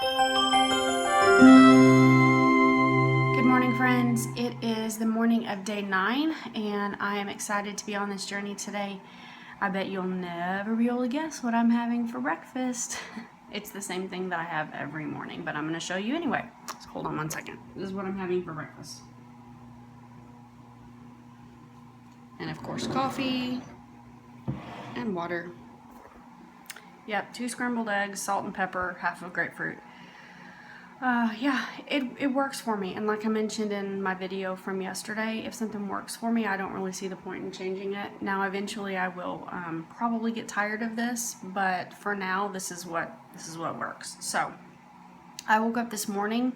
Good morning, friends. It is the morning of day 9, and I am excited to be on this journey today. I bet you'll never be able to guess what I'm having for breakfast. It's the same thing that I have every morning, but I'm going to show you anyway. So hold on one second. This is what I'm having for breakfast. And of course, coffee and water. Yep, 2 scrambled eggs, salt and pepper, half of grapefruit. Yeah, it works for me. And like I mentioned in my video from yesterday, if something works for me, I don't really see the point in changing it. Now, eventually I will probably get tired of this, but for now, this is what works. So I woke up this morning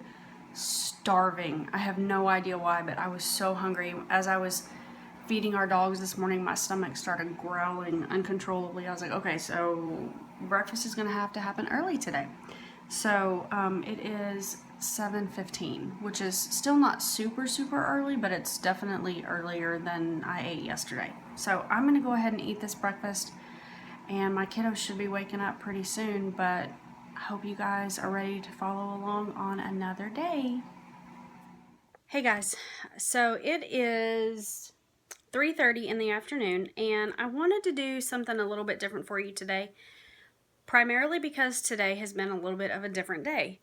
starving. I have no idea why, but I was so hungry. As I was feeding our dogs this morning, my stomach started growling uncontrollably. I was like, okay, so breakfast is gonna have to happen early today. So it is 7:15, which is still not super early, but it's definitely earlier than I ate yesterday. So I'm gonna go ahead and eat this breakfast, and my kiddos should be waking up pretty soon, but I hope you guys are ready to follow along on another day. Hey guys, so it is 3:30 in the afternoon, and I wanted to do something a little bit different for you today. Primarily because today has been a little bit of a different day.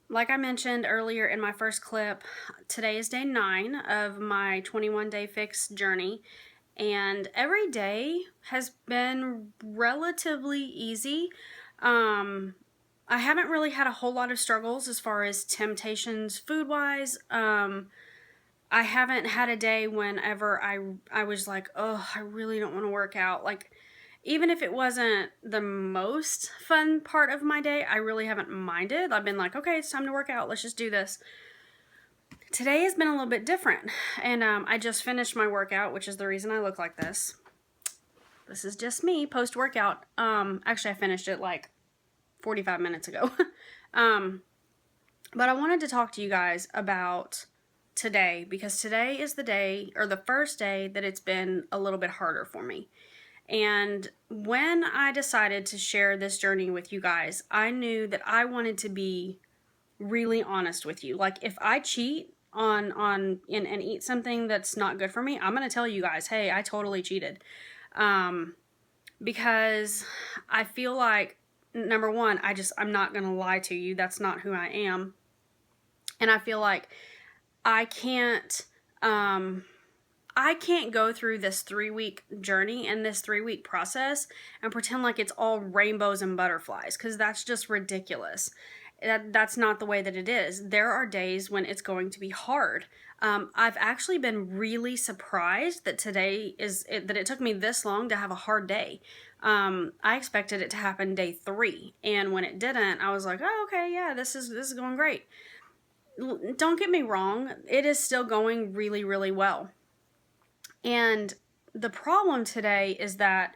Like I mentioned earlier in my first clip, today is day 9 of my 21-day fix journey, and every day has been relatively easy. I haven't really had a whole lot of struggles as far as temptations food-wise. I haven't had a day whenever I was like, oh, I really don't want to work out. Like, even if it wasn't the most fun part of my day, I really haven't minded. I've been like, okay, it's time to work out. Let's just do this. Today has been a little bit different. And I just finished my workout, which is the reason I look like this. This is just me post-workout. Actually, I finished it like 45 minutes ago. But I wanted to talk to you guys about today, because today is the day, or the first day, that it's been a little bit harder for me. And when I decided to share this journey with you guys, I knew that I wanted to be really honest with you. Like, if I cheat and eat something that's not good for me, I'm going to tell you guys, hey, I totally cheated. Because I feel like, number one, I'm not going to lie to you. That's not who I am. And I feel like I can't go through this 3-week journey and this 3-week process and pretend like it's all rainbows and butterflies, because that's just ridiculous. That's not the way that it is. There are days when it's going to be hard. I've actually been really surprised that that it took me this long to have a hard day. I expected it to happen day 3, and when it didn't, I was like, oh, okay, yeah, this is going great. Don't get me wrong, it is still going really well. And the problem today is that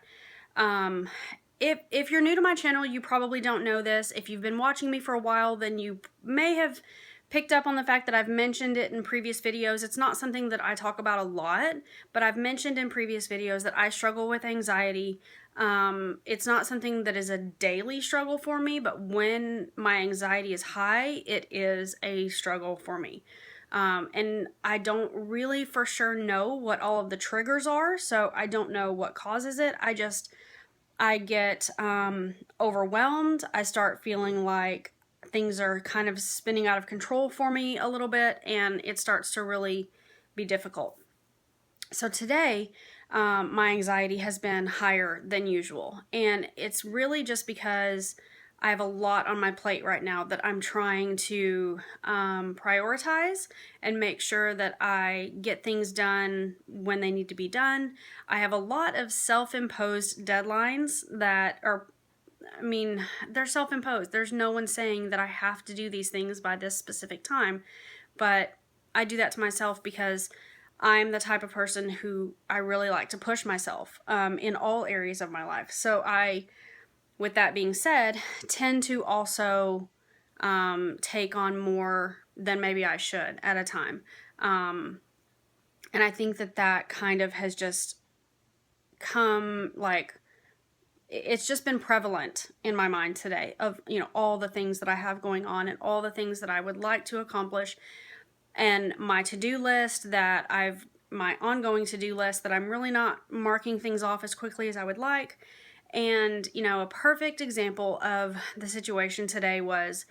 if you're new to my channel, you probably don't know this. If you've been watching me for a while, then you may have picked up on the fact that I've mentioned it in previous videos. It's not something that I talk about a lot, but I've mentioned in previous videos that I struggle with anxiety. It's not something that is a daily struggle for me, but when my anxiety is high, it is a struggle for me. And I don't really for sure know what all of the triggers are, so I don't know what causes it. I get overwhelmed. I start feeling like things are kind of spinning out of control for me a little bit, and it starts to really be difficult. So today, my anxiety has been higher than usual, and it's really just because I have a lot on my plate right now that I'm trying to prioritize and make sure that I get things done when they need to be done. I have a lot of self-imposed deadlines that are, I mean, they're self-imposed. There's no one saying that I have to do these things by this specific time, but I do that to myself because I'm the type of person who I really like to push myself in all areas of my life. So with that being said, tend to also take on more than maybe I should at a time. And I think that kind of has just come like it's just been prevalent in my mind today of, all the things that I have going on and all the things that I would like to accomplish, and my to-do list my ongoing to-do list that I'm really not marking things off as quickly as I would like. And, a perfect example of the situation today was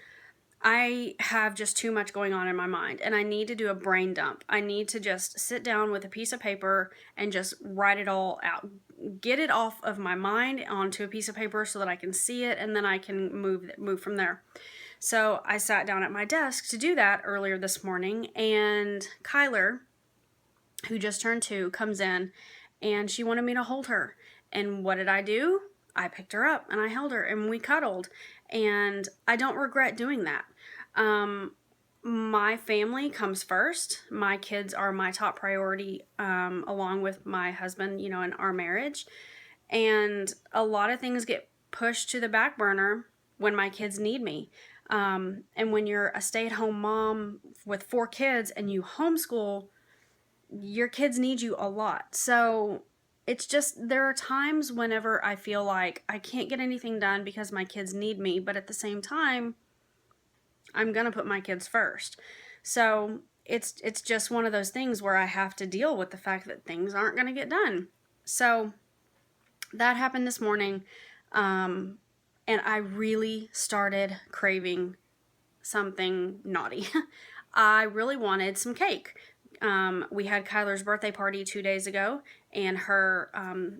I have just too much going on in my mind and I need to do a brain dump. I need to just sit down with a piece of paper and just write it all out. Get it off of my mind onto a piece of paper so that I can see it, and then I can move from there. So I sat down at my desk to do that earlier this morning, and Kyler, who just turned 2, comes in and she wanted me to hold her. And what did I do? I picked her up and I held her and we cuddled. And I don't regret doing that. My family comes first. My kids are my top priority, along with my husband, in our marriage. And a lot of things get pushed to the back burner when my kids need me. And when you're a stay-at-home mom with 4 kids and you homeschool, your kids need you a lot. So it's just, there are times whenever I feel like I can't get anything done because my kids need me, but at the same time, I'm gonna put my kids first. So it's just one of those things where I have to deal with the fact that things aren't gonna get done. So that happened this morning, and I really started craving something naughty. I really wanted some cake. We had Kyler's birthday party 2 days ago, and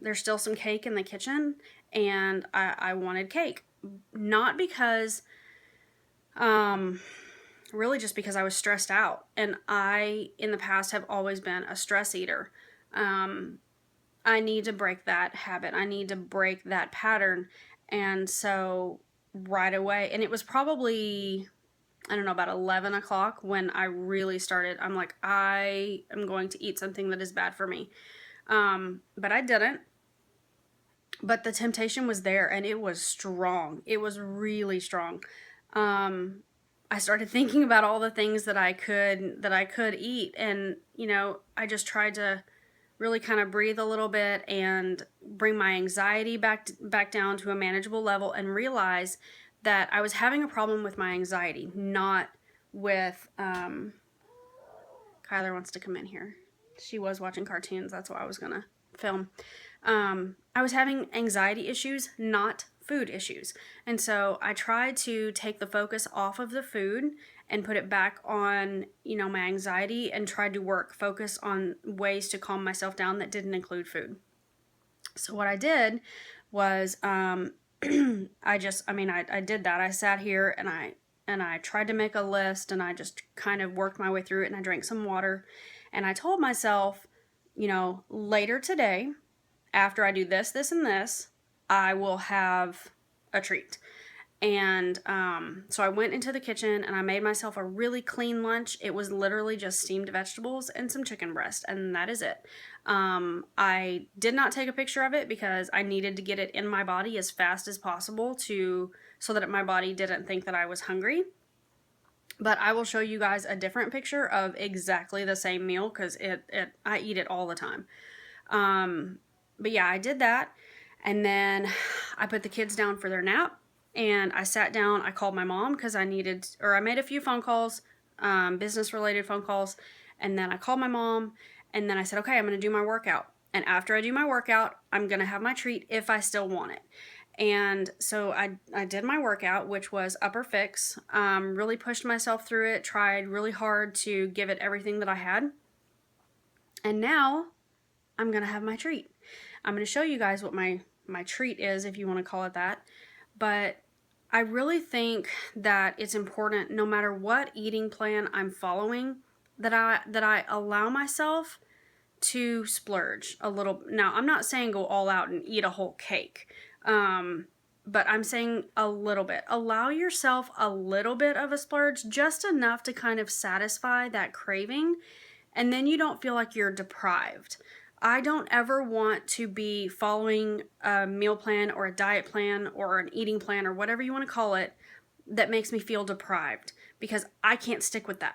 there's still some cake in the kitchen, and I wanted cake. Not because, really just because I was stressed out, and I, in the past, have always been a stress eater. I need to break that habit. I need to break that pattern, and so right away, and it was probably, I don't know, about 11 o'clock when I really started. I'm like, I am going to eat something that is bad for me. But I didn't. But the temptation was there, and it was strong. It was really strong. I started thinking about all the things that I could eat, and I just tried to really kind of breathe a little bit and bring my anxiety back down to a manageable level, and realize that I was having a problem with my anxiety, not with, Kyler wants to come in here. She was watching cartoons, that's why I was gonna film. I was having anxiety issues, not food issues. And so I tried to take the focus off of the food and put it back on, my anxiety, and tried to focus on ways to calm myself down that didn't include food. So what I did was, I did that. I sat here and I tried to make a list, and I just kind of worked my way through it, and I drank some water, and I told myself, later today, after I do this, this, and this, I will have a treat. And so I went into the kitchen and I made myself a really clean lunch. It was literally just steamed vegetables and some chicken breast, and that is it. I did not take a picture of it because I needed to get it in my body as fast as possible so that my body didn't think that I was hungry. But I will show you guys a different picture of exactly the same meal, because I eat it all the time. But yeah, I did that. And then I put the kids down for their nap, and I sat down. I called my mom because I made a few phone calls, business related phone calls. And then I called my mom, and then I said, okay, I'm going to do my workout. And after I do my workout, I'm going to have my treat if I still want it. And so I did my workout, which was upper fix, really pushed myself through it, tried really hard to give it everything that I had. And now I'm going to have my treat. I'm going to show you guys what my treat is, if you want to call it that. But I really think that it's important, no matter what eating plan I'm following, that I allow myself to splurge a little. Now, I'm not saying go all out and eat a whole cake, but I'm saying a little bit. Allow yourself a little bit of a splurge, just enough to kind of satisfy that craving, and then you don't feel like you're deprived. I don't ever want to be following a meal plan or a diet plan or an eating plan or whatever you want to call it that makes me feel deprived, because I can't stick with that.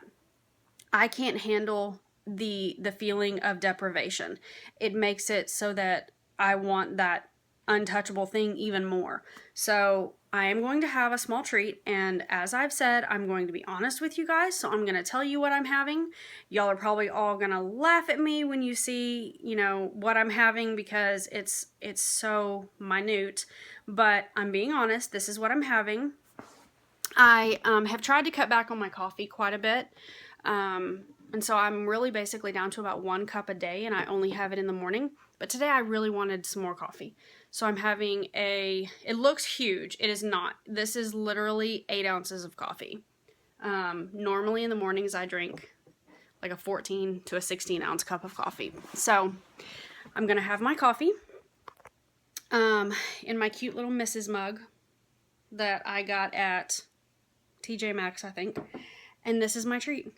I can't handle the feeling of deprivation. It makes it so that I want that untouchable thing even more. So I am going to have a small treat, and as I've said, I'm going to be honest with you guys, so I'm going to tell you what I'm having. Y'all are probably all going to laugh at me when you see, you know, what I'm having, because it's so minute, but I'm being honest. This is what I'm having. I have tried to cut back on my coffee quite a bit, and so I'm really basically down to about 1 cup a day, and I only have it in the morning. But today I really wanted some more coffee. So I'm having it looks huge. It is not. This is literally 8 ounces of coffee. Normally in the mornings I drink like a 14 to a 16 ounce cup of coffee. So I'm going to have my coffee in my cute little Mrs. mug that I got at TJ Maxx, I think. And this is my treat.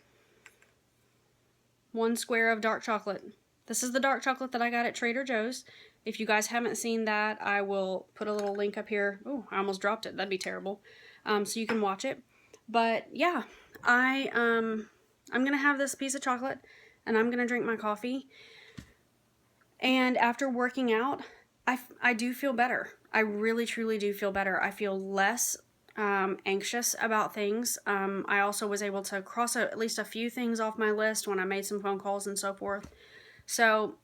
1 square of dark chocolate. This is the dark chocolate that I got at Trader Joe's. If you guys haven't seen that, I will put a little link up here. Oh, I almost dropped it. That'd be terrible. So you can watch it. But yeah, I'm gonna have this piece of chocolate, and I'm gonna drink my coffee. And after working out, I do feel better. I really truly do feel better. I feel less anxious about things. I also was able to cross at least a few things off my list when I made some phone calls and so forth. So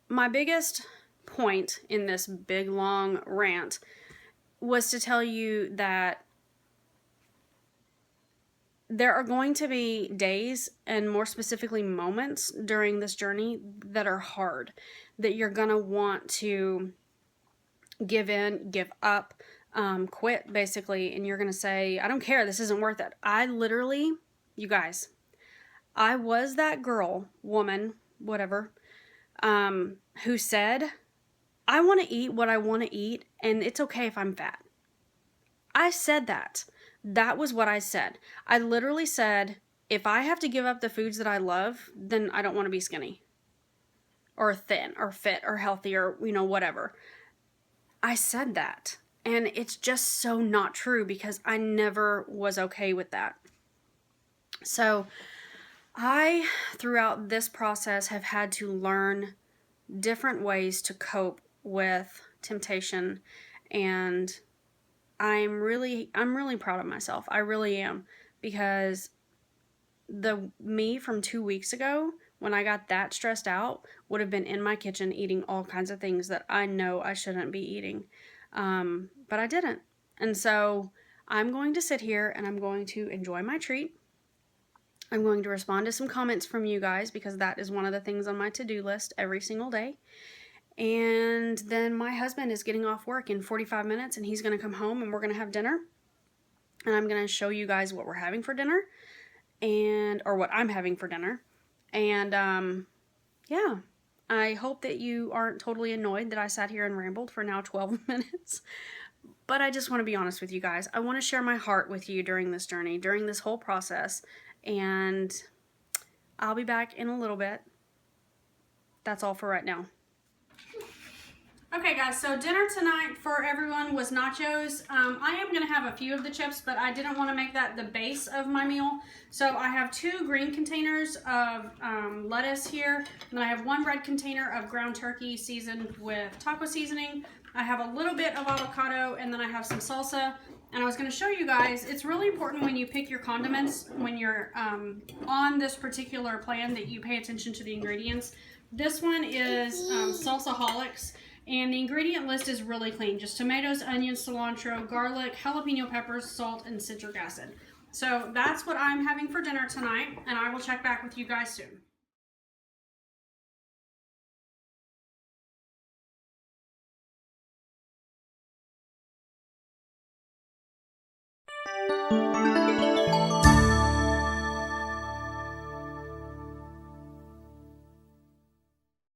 my biggest point in this big long rant was to tell you that there are going to be days, and more specifically moments during this journey, that are hard, that you're gonna want to give in, give up, quit basically, and you're gonna say, I don't care, this isn't worth it. I literally, you guys, I was that girl, woman, whatever, who said, I want to eat what I want to eat, and it's okay if I'm fat. I said that. That was what I said. I literally said, if I have to give up the foods that I love, then I don't want to be skinny or thin or fit or healthy or, you know, whatever. I said that. And it's just so not true, because I never was okay with that. So I, throughout this process, have had to learn different ways to cope with temptation, and I'm really proud of myself. I really am, because the me from 2 weeks ago, when I got that stressed out, would have been in my kitchen eating all kinds of things that I know I shouldn't be eating. But I didn't. And so I'm going to sit here and I'm going to enjoy my treat. I'm going to respond to some comments from you guys, because that is one of the things on my to-do list every single day. And then my husband is getting off work in 45 minutes, and he's going to come home and we're going to have dinner. And I'm going to show you guys what we're having for dinner, or what I'm having for dinner. And yeah, I hope that you aren't totally annoyed that I sat here and rambled for now 12 minutes. But I just want to be honest with you guys. I want to share my heart with you during this journey, during this whole process. And I'll be back in a little bit. That's all for right now. Okay guys, so dinner tonight for everyone was nachos. I am going to have a few of the chips, but I didn't want to make that the base of my meal. So I have 2 green containers of lettuce here, and then I have 1 red container of ground turkey seasoned with taco seasoning. I have a little bit of avocado, and then I have some salsa. And I was going to show you guys, it's really important when you pick your condiments, when you're on this particular plan, that you pay attention to the ingredients. This one is Salsaholics. And the ingredient list is really clean. Just tomatoes, onions, cilantro, garlic, jalapeno peppers, salt, and citric acid. So that's what I'm having for dinner tonight, and I will check back with you guys soon.